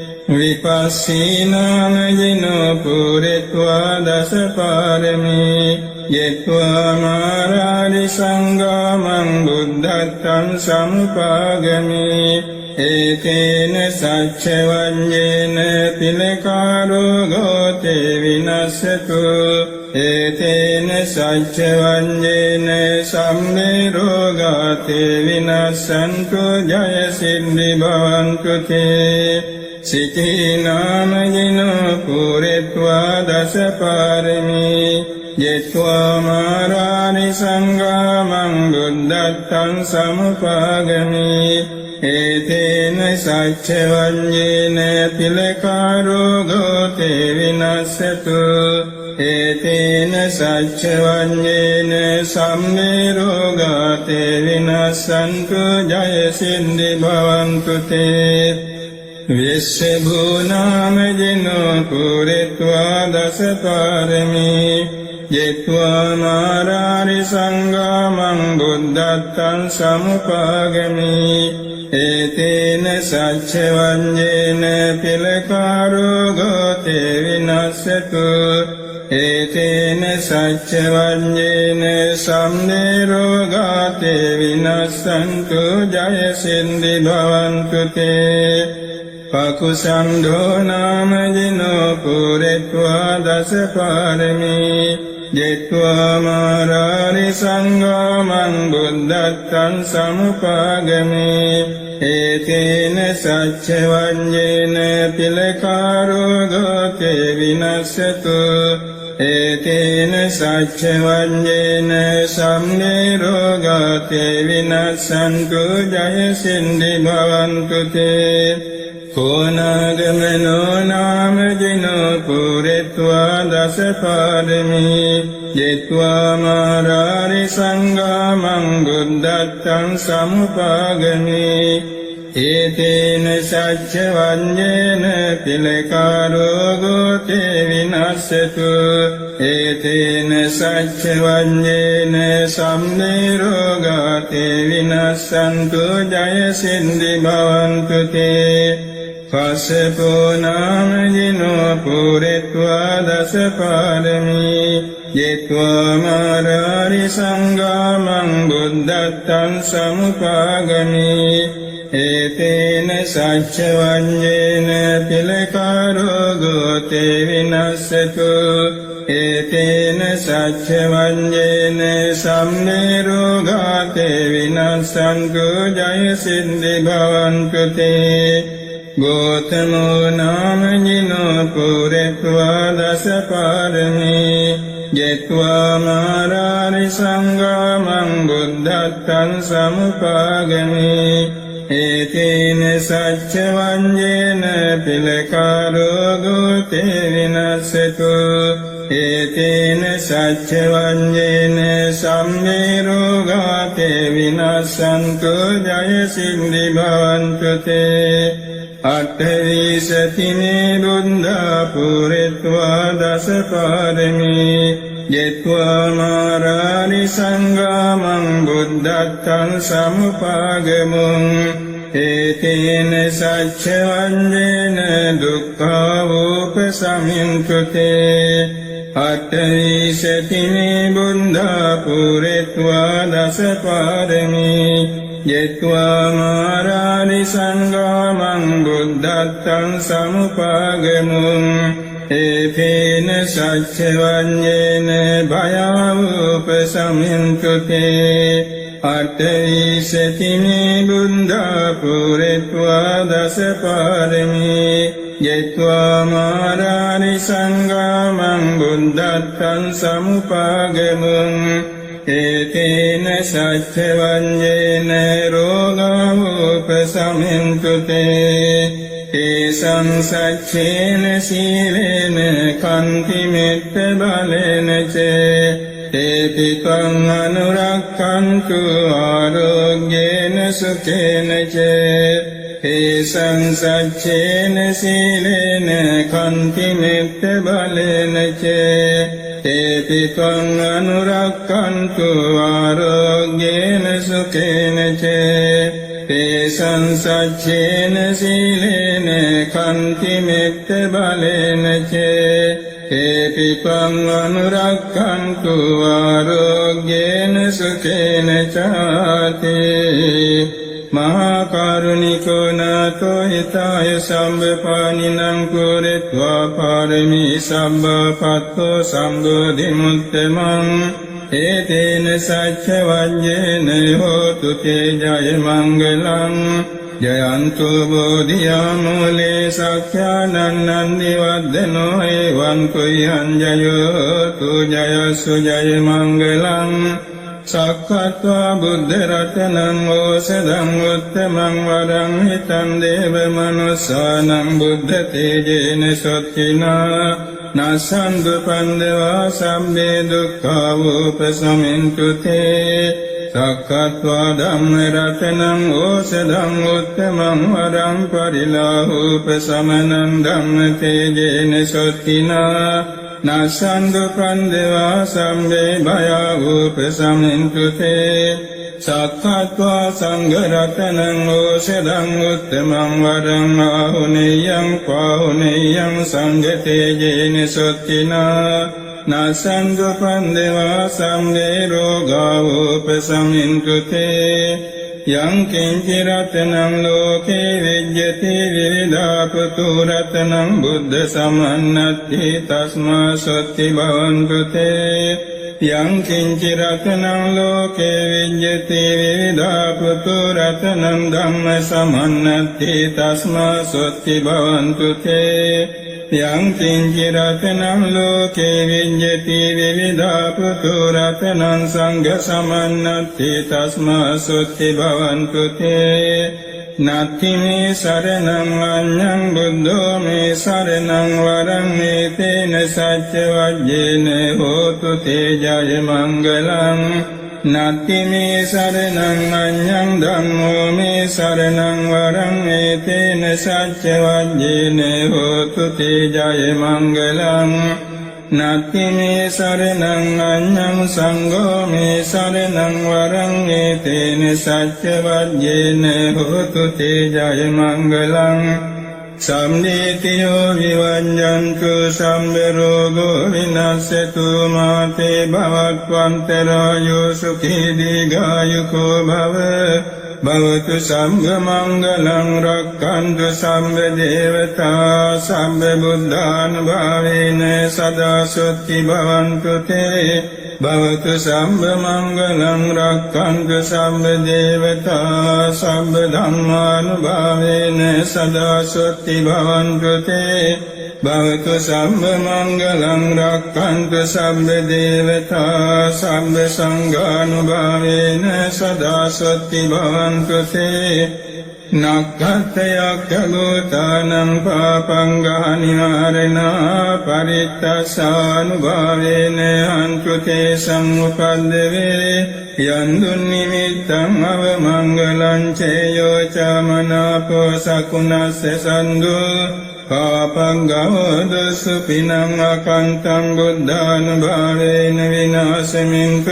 විපස්සීනාමජිනෝ පුරෙත්වා දසපාරමී යෙත්වා මාරාරි සංගාමං බුද්ධත්තං සමුපාගමී ඒතේන සච්චවඤ්ඤේන පිලකාරෝ ගෝති විනස්සතු ඒතේන සච්චවඤ්ඤේන සම්මේ රෝගාති විනස්සන්තු ජය සිද්ධි භවන්තු තේ සිතීනාමජිනෝ පුරෙත්වා දසපාරමී යෙත්වා මාරාරි සංගාමං බුද්ධත්තං සමුපාගමී ඒතේන සච්චවඤ්ඤේන පිලකාරෝ ගෝති විනස්සතු ඒතේන සච්චවඤ්ඤේන සම්මේ රෝගාති විනස්සන්තු ජය සින්දි භවන්තු තේ විස්සභූනාමජිනෝ පුරෙත්වා දසපාරමී යෙත්වා මාරාරි සංගාමං බුද්ධත්තං සමුපාගමී ඒතේන සච්චවඤ්ඤේන පිලකාරෝ ගෝති විනස්සතු ඒතේන සච්චවඤ්ඤේන සම්මේ රෝගාති විනස්සන්තු ජය සින්දි භවන්තු තේ පකුසන්ධෝ නාම ජිනෝ පුරෙත්වා දස පාරමී ජෙත්වා මාරාරි සංඝාමං බුද්ධත්තං සමුපාගමේ ඒතේන සච්ච වඤ්ඤේන පිලකාරෝ ගෝතේ විනස්සතු ඒතේන සච්ච වඤ්ඤේන සම්නේරෝ ගෝතේ විනස්සන්තු ජය සින්දි භවන්තු තේ කෝනාගමනෝ නාම ජිනෝ පුරෙත්වා දස පාරමී ජෙත්වා මාරාරි සංඝාමං බුද්ධත්තං සමුපාගමේ ඒතේන සච්ච වඤ්ඤේන පිලකාරෝ ගෝතේ විනස්සතු ඒතේන සච්ච වඤ්ඤේන සම්නේරෝ ගෝතේ විනස්සන්තු ජය සින්දි භවන්තු තේ කස්සපෝ නාම ජිනෝ පුරෙත්වා දස පාරමී ජෙත්වා මාරාරි සංඝාමං බුද්ධත්තං සමුපාගමේ ඒතේන සච්ච වඤ්ඤේන පිලකාරෝ ගෝතේ විනස්සතු ඒතේන සච්ච වඤ්ඤේන සම්නේරෝ ගෝතේ විනස්සන්තු ජය සින්දි භවන්තු තේ ගෝතමෝ නාම ජිනෝ පුරෙත්වා දස පාරමී ජෙත්වා මාරාරි සංඝාමං බුද්ධත්තං සමුපාගමේ ඒතේන සච්ච වඤ්ඤේන පිලකාරෝ ගෝතේ විනස්සතු ඒතේන සච්ච වඤ්ඤේන සම්මේරෝ ගෝතේ විනස්සන්තු ජය සින්දි භවන්තු තේ අට්ඨවිසතිනේ බුද්ධා පුරෙත්වා දස පාරමී ජෙත්වා මාරාරි සංඝාමං බුද්ධත්තං සමුපාගමුං ඒතේන සච්ච වඤ්ඤේන දුක්ඛෝපසමින්තු තේ අට්ඨවිසතිනේ බුද්ධා පුරෙත්වා දස පාරමී ජෙත්වා මාරාරි සංඝාමං බුද්ධත්තං සමුපාගමුං ඒතේන සච්ච වඤ්ඤේන භයෝපසමින්තු තේ අට්ඨවිසතිනේ බුද්ධා පුරෙත්වා දස පාරමී ජෙත්වා මාරාරි සංඝාමං බුද්ධත්තං සමුපාගමුං ඒතේන සච්ච වඤ්ඤේන රෝගෝපසමින්තු තේ තේසං සච්චේන සීලේන කන්ති මෙත්ත බලේන චේ තේපි ත්වං අනුරක්ඛන්තු ආරෝග්‍යේන සුඛේන චේ තේසං සච්චේන සීලේන කන්ති මෙත්ත බලේන චේ තේපි ත්වං අනුරක්ඛන්තු ආරෝග්‍යේන සුඛේන චේ තේසං සච්චේන සීලේන කන්ති මෙත්ත බලේන චේ තේපි ත්වං අනුරක්ඛන්තු ආරෝග්‍යේන සුඛේන චාති මහා කරුණිකෝ නාතෝ හිතාය සම්බපානිනං කුරෙත්වා පාරමී සම්බපත්තෝ සම්බෝධි මුත්තමං ඒතේන සච්ච වඤ්ඤේන හෝතු තේ ජය මංගලං ජයන්තු බෝධියා මූලේ සක්ඛානන්නන්දි වද්දනෝ එවං කුයං ජයෝ තු ජයසු ජය මංගලං සක්ඛත්වා බුද්ධ රතනං ඕසදං උත්තමං වරං හිතං දේව මනුස්සානං බුද්ධ තේජේන සොත්තිනා නසන්දු පන්දවා සම්මේ දුක්ඛා උපසමින්තු තේ සක්ඛත්වා ධම්ම රතනං ඕසදං උත්තමං වරං පරිලාහෝපසමනං ධම්ම තේජේන සොත්තිනා නසන්දු පන්දවා සම්මේ භයා උපසමින්තු තේ සක්ඛත්වා සංඝ රතනං ඕසදං උත්තමං වරං ආහුනේයං පාහුනේයං සංඝ තේජේන සොත්තිනා නසන්දු පන්දවා සම්මේ රෝගා උපසමින්තු තේ යං කිංචි රතනං ලෝකේ විජ්ජති විවිධා පුතු රතනං බුද්ධ සමන්නත්ති තස්මා සොත්ති භවන්තු තේ යං කිංචි රතනං ලෝකේ විජ්ජති විවිධා පුතු රතනං ධම්ම සමන්නත්ති තස්මා සොත්ති භවන්තු තේ යං කිංචි රතනං ලෝකේ විජ්ජති විවිධා පුතු රතනං සංඝ සමන්නත්ති තස්මා සොත්ති භවන්තු තේ නත්ති මේ සරණං අඤ්ඤං බුද්ධෝ මේ සරණං වරං ඒතේන සච්ච වජ්ජේන හෝතු තේ ජය මංගලං නත්ති මේ සරණං අඤ්ඤං ධම්මෝ මේ සරණං වරං ඒතේන සච්ච වජ්ජේන හෝතු තේ ජය මංගලං නත්ති මේ සරණං අඤ්ඤං සංඝෝ මේ සරණං වරං ඒතේන සච්ච වජ්ජේන හෝතු තේ ජය මංගලං සම්නීතියෝ විවඤ්ඤන්තු සම්බ රෝගෝ විනස්සතු මාතේ භවත්වන්තරායෝ සුඛී දීඝායුකෝ භව භවතු සම්බ මංගලං රක්ඛන්තු සම්බ දේවතා සම්බ බුද්ධානුභාවේන සදා සොත්ති භවන්තු තේ භවතු සම්බ මංගලං රක්ඛන්තු සම්බ දේවතා සම්බ ධම්මානුභාවේන සදා සොත්ති භවන්තු තේ භවතු සම්බ මංගලං රක්ඛන්තු සම්බ දේවතා සම්බ සංඝානුභාවේන සදා සොත්ති භවන්තු තේ නක්ඛතයක් ගෝතානං පාපං ගානිවාරණා පරිත්තසානුභාවේන අන්තු තේ සම්උපද්දවේ යන්දුන් නිමිත්තං අවමංගලං චේයෝ චමනාපෝ සකුණස්ස සන්දෝ පාපං ගවදසු පිනං අකන්තං බුද්ධානුභාවේන විනාශමින්ක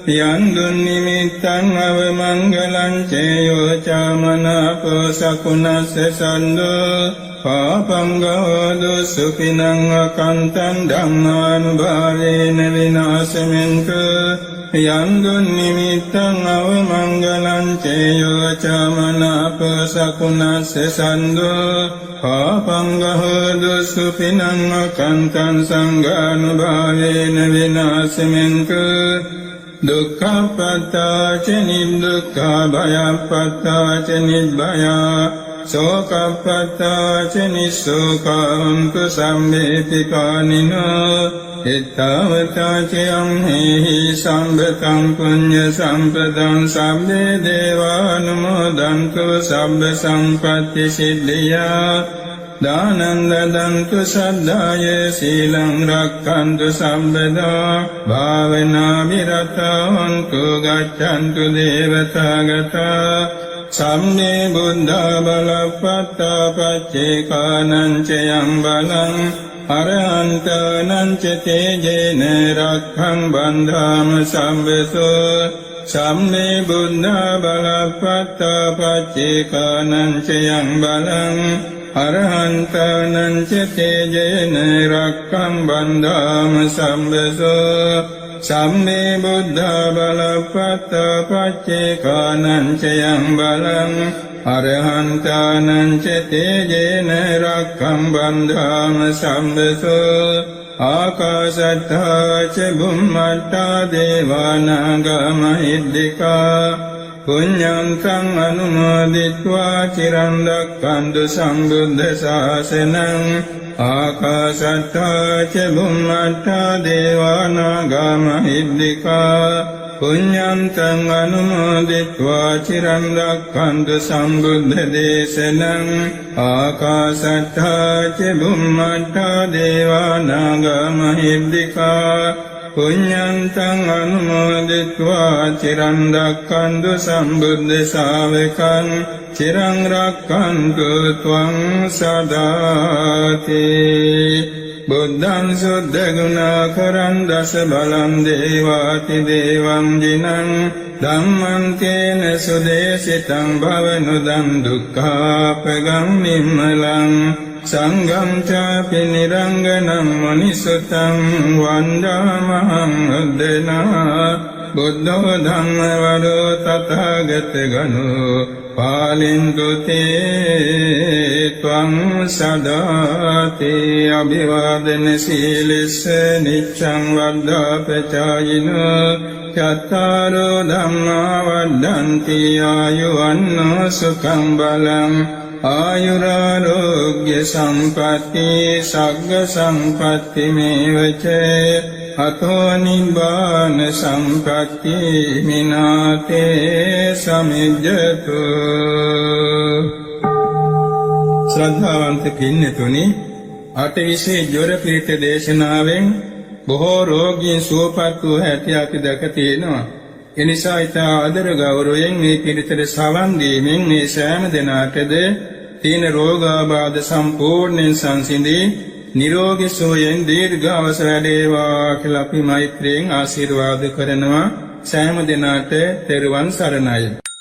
යන්දුන් නිමිත්තං අවමංගලං චේයෝ චමනාපෝ සකුණස්ස සන්දෝ පාපං ගවදසු පිනං අකන්තං ධම්මානුභාවේන විනාශමින්ක යන්දුන් නිමිත්තං අවමංගලං චේයෝ චමනාපෝ සකුණස්ස සන්දෝ පාපං ගවදසු පිනං අකන්තං සංඝානුභාවේන විනාශමින්ක දුක්ඛපත්තා ච නිදුක්ඛා භයපත්තා ච නිබ්බයා සෝකපත්තා ච නිස්සෝකාන්ත සම්මේතිකානිනෝ ඉත්තවතා ච යම්හි සම්බතං පුඤ්ඤ සම්පදං සම්මේ දේවානුමෝදන්තු සබ්බ සම්පත්ති සිද්ධියා දානං දදන්තු සද්ධාය සීලං රක්ඛන්තු සම්පදා භාවනා විරතවන්තු ගච්ඡන්තු දේවතාගතා සම්මේ බුද්ධ බලපත්තා පච්චේකානං ච යං බලං අරහන්තනං ච තේජේන රක්ඛං බන්ධාම සම්බසෝ සම්මේ බුද්ධ බලපත්තා පච්චේකානං ච යං බලං අරහන්තනං ච තේජේන රක්ඛං බන්ධාම සම්බසෝ සම්මේ බුද්ධ බලපත්තා පච්චේකානං ච යං බලං අරහන්තනං ච තේජේන රක්ඛං බන්ධාම සම්බසෝ ආකාශත්තා ච බුම්මත්තා දේවානාගා මහිද්దికා පුඤ්ඤන්තං අනුමෝදිत्वा චිරන් රක්ඛන්තු සම්බුද්ධ ශාසනං ආකාශත්තා ච බුම්මත්තා දේවානාගා මහිද්దికා පුඤ්ඤන්තං අනුමෝදිत्वा චිරන් රක්ඛන්තු සම්බුද්ධ දේශනං ආකාශත්තා ච බුම්මත්තා දේවානාගා මහිද්దికා පුඤ්ඤන්තං අනුමෝදිत्वा චිරන් රක්ඛන්තු සම්බුද්ධ ශාවකං චිරං රක්ඛන්තු ත්වං සදාති බුද්ධං සුද්ධ ගුණාකරං දස බලං දේවාති දේවං ජිනං ධම්මං තේන සුදේශිතං භවනුදං දුක්ඛාපගං නිම්මලං සංඝං චාපි නිරංගනං මනිසුතං වන්දාමහං උද්දනා බුද්ධෝ ධම්මවරෝ තථාගත ගණෝ පාලින්තු තේ ත්වං සදාති අභිවාදන සීලස්ස නිච්ඡං වද්දාපචායිනෝ චත්තාරෝ ධම්මා වද්දන්ති ආයුවන්නෝ සුඛං බලං ආයුරාරෝග්‍ය සම්පatti සග්ග සම්පatti මේවච අතෝ නිබ්බාන සම්පatti මිනාතේ සමිජ්ජතු. ශ්‍රද්ධාවන්ත පින්නතුනි, අටවිසේ ජොර පීඨ දේශනාවෙන් බොහෝ රෝගීන් සුවපත් වූ හැටි අපි දැක තියෙනවා. එනිසා ඉතා ආදර ගෞරවයෙන් මේ පිළිතර සවන් දීමෙන් මේ සෑම දෙනාටද තීන රෝගාබාධ සම්පූර්ණයෙන් සංසිඳී නිරෝගී සුවයෙන් දීර්ඝාස වැඩේවා කියලා අපි මෛත්‍රියෙන් ආශිර්වාද කරනවා. සෑම දෙනාට තෙරුවන් සරණයි.